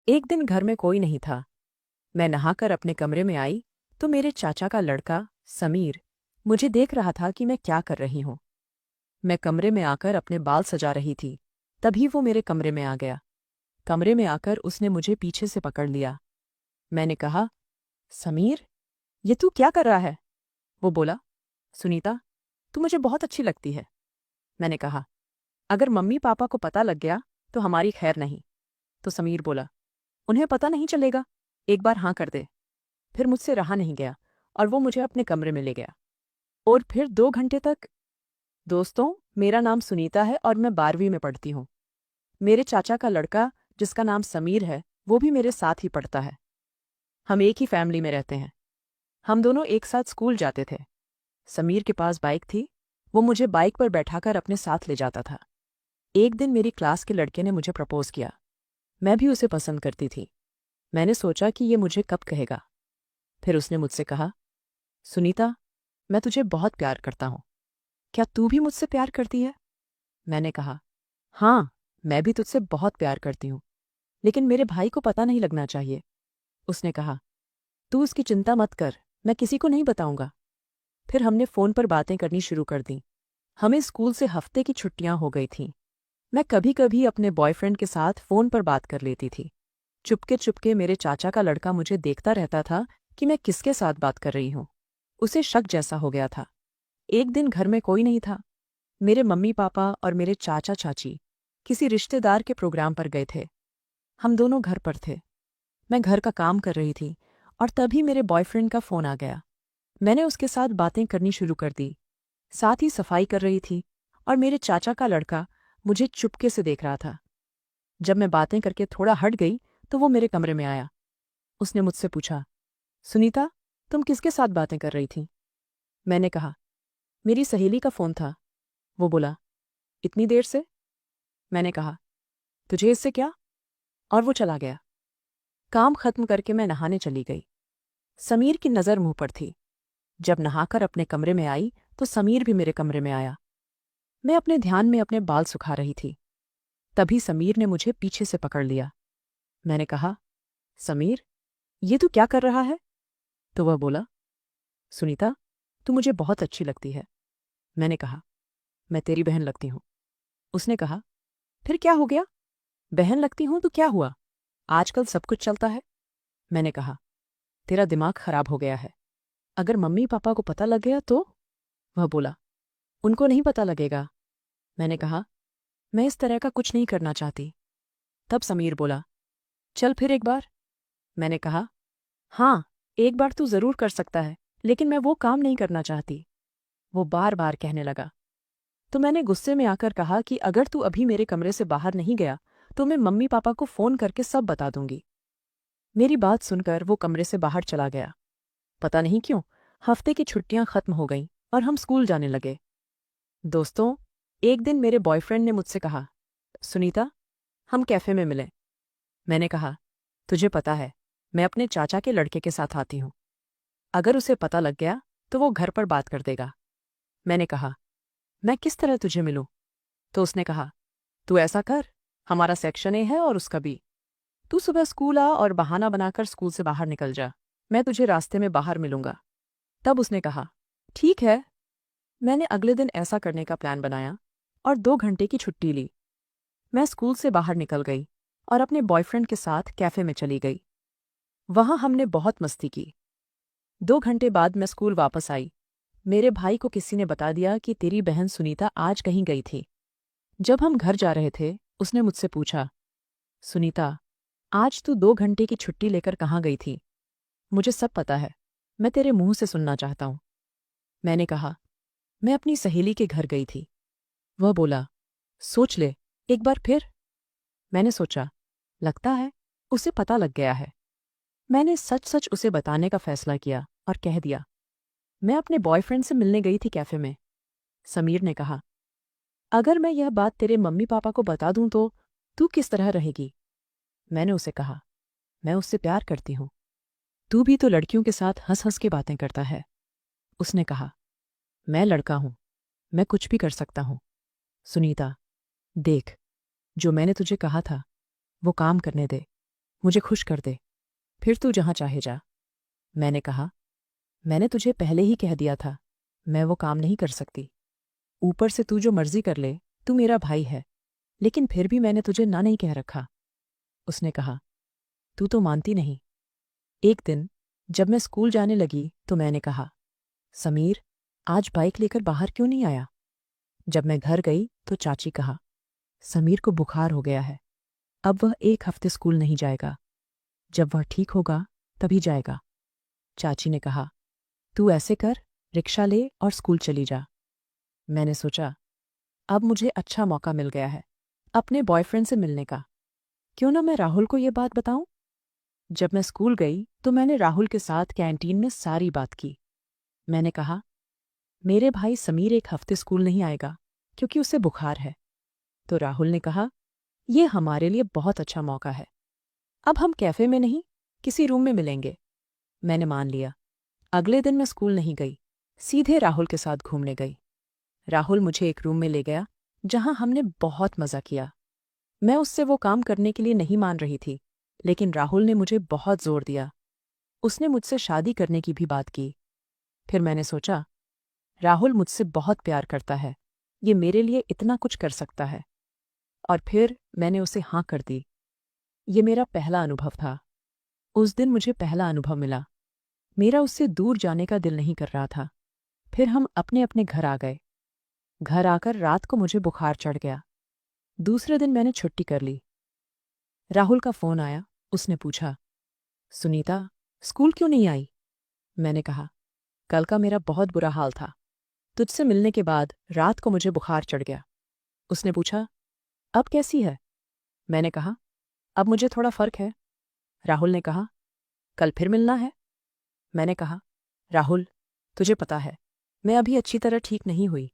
एक दिन घर में कोई नहीं था। मैं नहाकर अपने कमरे में आई तो मेरे चाचा का लड़का समीर मुझे देख रहा था कि मैं क्या कर रही हूं। मैं कमरे में आकर अपने बाल सजा रही थी, तभी वो मेरे कमरे में आ गया। कमरे में आकर उसने मुझे पीछे से पकड़ लिया। मैंने कहा, समीर, ये तू क्या कर रहा है? वो बोला, सुनीता, तू मुझे बहुत अच्छी लगती है। मैंने कहा, अगर मम्मी पापा को पता लग गया तो हमारी खैर नहीं। तो समीर बोला, उन्हें पता नहीं चलेगा, एक बार हाँ कर दे। फिर मुझसे रहा नहीं गया और वो मुझे अपने कमरे में ले गया। और फिर 2 घंटे तक। दोस्तों, मेरा नाम सुनीता है और मैं 12वीं में पढ़ती हूँ। मेरे चाचा का लड़का, जिसका नाम समीर है, वो भी मेरे साथ ही पढ़ता है। हम एक ही फैमिली में रहते हैं। हम दोनों एक साथ स्कूल जाते थे। समीर के पास बाइक थी, वो मुझे बाइक पर बैठाकर अपने साथ ले जाता था। एक दिन मेरी क्लास के लड़के ने मुझे प्रपोज किया। मैं भी उसे पसंद करती थी। मैंने सोचा कि ये मुझे कब कहेगा। फिर उसने मुझसे कहा, सुनीता, मैं तुझे बहुत प्यार करता हूँ। क्या तू भी मुझसे प्यार करती है? मैंने कहा, हाँ, मैं भी तुझसे बहुत प्यार करती हूँ, लेकिन मेरे भाई को पता नहीं लगना चाहिए। उसने कहा, तू उसकी चिंता मत कर, मैं किसी को नहीं बताऊंगा। फिर हमने फ़ोन पर बातें करनी शुरू कर दी। हमें स्कूल से हफ्ते की छुट्टियां हो गई थीं। मैं कभी कभी अपने बॉयफ्रेंड के साथ फ़ोन पर बात कर लेती थी। चुपके चुपके मेरे चाचा का लड़का मुझे देखता रहता था कि मैं किसके साथ बात कर रही हूँ। उसे शक जैसा हो गया था। एक दिन घर में कोई नहीं था। मेरे मम्मी पापा और मेरे चाचा चाची किसी रिश्तेदार के प्रोग्राम पर गए थे। हम दोनों घर पर थे। मैं घर का काम कर रही थी और तभी मेरे बॉयफ्रेंड का फ़ोन आ गया। मैंने उसके साथ बातें करनी शुरू कर दी, साथ ही सफाई कर रही थी और मेरे चाचा का लड़का मुझे चुपके से देख रहा था। जब मैं बातें करके थोड़ा हट गई तो वो मेरे कमरे में आया। उसने मुझसे पूछा, सुनीता, तुम किसके साथ बातें कर रही थी? मैंने कहा, मेरी सहेली का फ़ोन था। वो बोला, इतनी देर से? मैंने कहा, तुझे इससे क्या? और वो चला गया। काम खत्म करके मैं नहाने चली गई। समीर की नज़र मुंह पर थी। जब नहाकर अपने कमरे में आई तो समीर भी मेरे कमरे में आया। मैं अपने ध्यान में अपने बाल सुखा रही थी। तभी समीर ने मुझे पीछे से पकड़ लिया। मैंने कहा, समीर, ये तू क्या कर रहा है? तो वह बोला, सुनीता, तू मुझे बहुत अच्छी लगती है। मैंने कहा, मैं तेरी बहन लगती हूँ। उसने कहा, फिर क्या हो गया? बहन लगती हूं तो क्या हुआ? आजकल सब कुछ चलता है। मैंने कहा, तेरा दिमाग खराब हो गया है। अगर मम्मी पापा को पता लग गया तो? वह बोला, उनको नहीं पता लगेगा। मैंने कहा, मैं इस तरह का कुछ नहीं करना चाहती। तब समीर बोला, चल फिर एक बार। मैंने कहा, हाँ, एक बार तू जरूर कर सकता है, लेकिन मैं वो काम नहीं करना चाहती। वो बार बार कहने लगा। तो मैंने गुस्से में आकर कहा कि अगर तू अभी मेरे कमरे से बाहर नहीं गया तो मैं मम्मी पापा को फ़ोन करके सब बता दूंगी। मेरी बात सुनकर वो कमरे से बाहर चला गया। पता नहीं क्यों, हफ्ते की छुट्टियां खत्म हो गईं और हम स्कूल जाने लगे। दोस्तों, एक दिन मेरे बॉयफ्रेंड ने मुझसे कहा, सुनीता, हम कैफ़े में मिलें। मैंने कहा, तुझे पता है, मैं अपने चाचा के लड़के के साथ आती हूँ। अगर उसे पता लग गया तो वो घर पर बात कर देगा। मैंने कहा, मैं किस तरह तुझे मिलूं? तो उसने कहा, तू ऐसा कर, हमारा सेक्शन ए है और उसका बी। तू सुबह स्कूल आ और बहाना बनाकर स्कूल से बाहर निकल जा। मैं तुझे रास्ते में बाहर मिलूंगा। तब उसने कहा, ठीक है। मैंने अगले दिन ऐसा करने का प्लान बनाया और 2 घंटे की छुट्टी ली। मैं स्कूल से बाहर निकल गई और अपने बॉयफ्रेंड के साथ कैफे में चली गई। वहां हमने बहुत मस्ती की। 2 घंटे बाद मैं स्कूल वापस आई। मेरे भाई को किसी ने बता दिया कि तेरी बहन सुनीता आज कहीं गई थी। जब हम घर जा रहे थे, उसने मुझसे पूछा, सुनीता, आज तू 2 घंटे की छुट्टी लेकर कहाँ गई थी? मुझे सब पता है, मैं तेरे मुंह से सुनना चाहता हूँ। मैंने कहा, मैं अपनी सहेली के घर गई थी। वह बोला, सोच ले, एक बार फिर। मैंने सोचा, लगता है उसे पता लग गया है। मैंने सच सच उसे बताने का फैसला किया और कह दिया, मैं अपने बॉयफ्रेंड से मिलने गई थी कैफे में। समीर ने कहा, अगर मैं यह बात तेरे मम्मी पापा को बता दूं तो तू किस तरह रहेगी? मैंने उसे कहा, मैं उससे प्यार करती हूँ। तू भी तो लड़कियों के साथ हंस हंस के बातें करता है। उसने कहा, मैं लड़का हूं, मैं कुछ भी कर सकता हूं। सुनीता, देख, जो मैंने तुझे कहा था वो काम करने दे। मुझे खुश कर दे, फिर तू जहाँ चाहे जा। मैंने कहा, मैंने तुझे पहले ही कह दिया था, मैं वो काम नहीं कर सकती। ऊपर से तू जो मर्जी कर ले, तू मेरा भाई है, लेकिन फिर भी मैंने तुझे ना नहीं कह रखा। उसने कहा, तू तो मानती नहीं। एक दिन जब मैं स्कूल जाने लगी तो मैंने कहा, समीर, आज बाइक लेकर बाहर क्यों नहीं आया? जब मैं घर गई तो चाची कहा, समीर को बुखार हो गया है, अब वह 1 हफ्ते स्कूल नहीं जाएगा, जब वह ठीक होगा तभी जाएगा। चाची ने कहा, तू ऐसे कर, रिक्शा ले और स्कूल चली जा। मैंने सोचा, अब मुझे अच्छा मौका मिल गया है अपने बॉयफ्रेंड से मिलने का, क्यों ना मैं राहुल को ये बात बताऊं। जब मैं स्कूल गई तो मैंने राहुल के साथ कैंटीन में सारी बात की। मैंने कहा, मेरे भाई समीर 1 हफ्ते स्कूल नहीं आएगा क्योंकि उसे बुखार है। तो राहुल ने कहा, यह हमारे लिए बहुत अच्छा मौका है, अब हम कैफे में नहीं, किसी रूम में मिलेंगे। मैंने मान लिया। अगले दिन मैं स्कूल नहीं गई, सीधे राहुल के साथ घूमने गई। राहुल मुझे एक रूम में ले गया जहां हमने बहुत मजा किया। मैं उससे वो काम करने के लिए नहीं मान रही थी, लेकिन राहुल ने मुझे बहुत जोर दिया। उसने मुझसे शादी करने की भी बात की। फिर मैंने सोचा, राहुल मुझसे बहुत प्यार करता है, ये मेरे लिए इतना कुछ कर सकता है। और फिर मैंने उसे हाँ कर दी। ये मेरा पहला अनुभव था। उस दिन मुझे पहला अनुभव मिला। मेरा उससे दूर जाने का दिल नहीं कर रहा था। फिर हम अपने अपने घर आ गए। घर आकर रात को मुझे बुखार चढ़ गया। दूसरे दिन मैंने छुट्टी कर ली। राहुल का फोन आया। उसने पूछा, सुनीता, स्कूल क्यों नहीं आई? मैंने कहा, कल का मेरा बहुत बुरा हाल था। तुझसे मिलने के बाद रात को मुझे बुखार चढ़ गया। उसने पूछा, अब कैसी है? मैंने कहा, अब मुझे थोड़ा फर्क है। राहुल ने कहा, कल फिर मिलना है? मैंने कहा, राहुल, तुझे पता है मैं अभी अच्छी तरह ठीक नहीं हुई।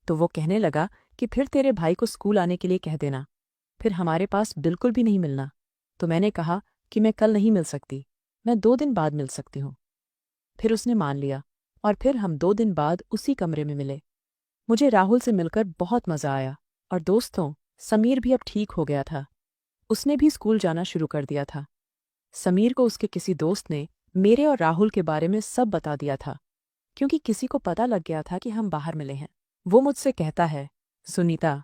तो वो कहने लगा कि फिर तेरे भाई को स्कूल आने के लिए कह देना, फिर हमारे पास बिल्कुल भी नहीं मिलना। तो मैंने कहा कि मैं कल नहीं मिल सकती, मैं 2 दिन बाद मिल सकती हूँ। फिर उसने मान लिया और फिर हम 2 दिन बाद उसी कमरे में मिले। मुझे राहुल से मिलकर बहुत मजा आया। और दोस्तों, समीर भी अब ठीक हो गया था। उसने भी स्कूल जाना शुरू कर दिया था। समीर को उसके किसी दोस्त ने मेरे और राहुल के बारे में सब बता दिया था, क्योंकि किसी को पता लग गया था कि हम बाहर मिले हैं। वो मुझसे कहता है, सुनीता,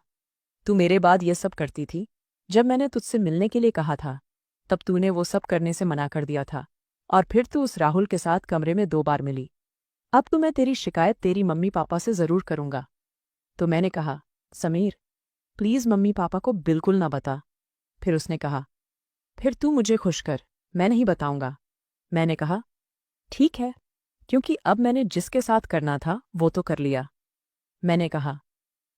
तू मेरे बाद ये सब करती थी। जब मैंने तुझसे मिलने के लिए कहा था तब तूने वो सब करने से मना कर दिया था, और फिर तू उस राहुल के साथ कमरे में 2 बार मिली। अब तो मैं तेरी शिकायत तेरी मम्मी पापा से जरूर करूंगा। तो मैंने कहा, समीर, प्लीज मम्मी पापा को बिल्कुल ना बता। फिर उसने कहा, फिर तू मुझे खुश कर, मैं नहीं बताऊंगा। मैंने कहा, ठीक है, क्योंकि अब मैंने जिसके साथ करना था वो तो कर लिया। मैंने कहा,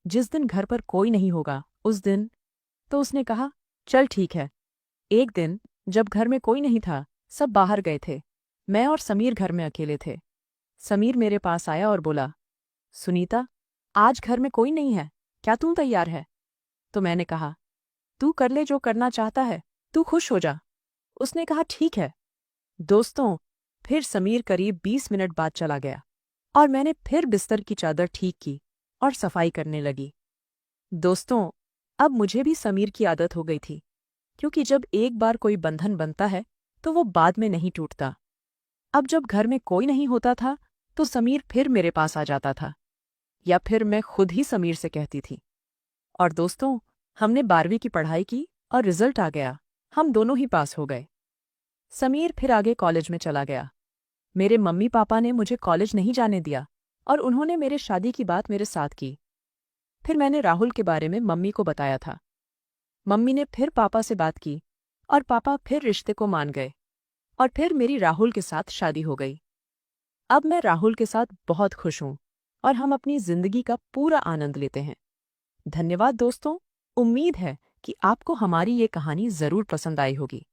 जिस दिन घर पर कोई नहीं होगा उस दिन। तो उसने कहा, चल ठीक है। एक दिन जब घर में कोई नहीं था, सब बाहर गए थे, मैं और समीर घर में अकेले थे। समीर मेरे पास आया और बोला, सुनीता, आज घर में कोई नहीं है, क्या तू तैयार है? तो मैंने कहा, तू कर ले जो करना चाहता है, तू खुश हो जा। उसने कहा, ठीक है। दोस्तों, फिर समीर करीब 20 मिनट बाद चला गया और मैंने फिर बिस्तर की चादर ठीक की और सफाई करने लगी। दोस्तों, अब मुझे भी समीर की आदत हो गई थी, क्योंकि जब एक बार कोई बंधन बनता है तो वो बाद में नहीं टूटता। अब जब घर में कोई नहीं होता था तो समीर फिर मेरे पास आ जाता था, या फिर मैं खुद ही समीर से कहती थी। और दोस्तों, हमने 12वीं की पढ़ाई की और रिजल्ट आ गया, हम दोनों ही पास हो गए। समीर फिर आगे कॉलेज में चला गया। मेरे मम्मी पापा ने मुझे कॉलेज नहीं जाने दिया और उन्होंने मेरे शादी की बात मेरे साथ की। फिर मैंने राहुल के बारे में मम्मी को बताया था। मम्मी ने फिर पापा से बात की और पापा फिर रिश्ते को मान गए और फिर मेरी राहुल के साथ शादी हो गई। अब मैं राहुल के साथ बहुत खुश हूँ और हम अपनी जिंदगी का पूरा आनंद लेते हैं। धन्यवाद दोस्तों, उम्मीद है कि आपको हमारी ये कहानी जरूर पसंद आई होगी।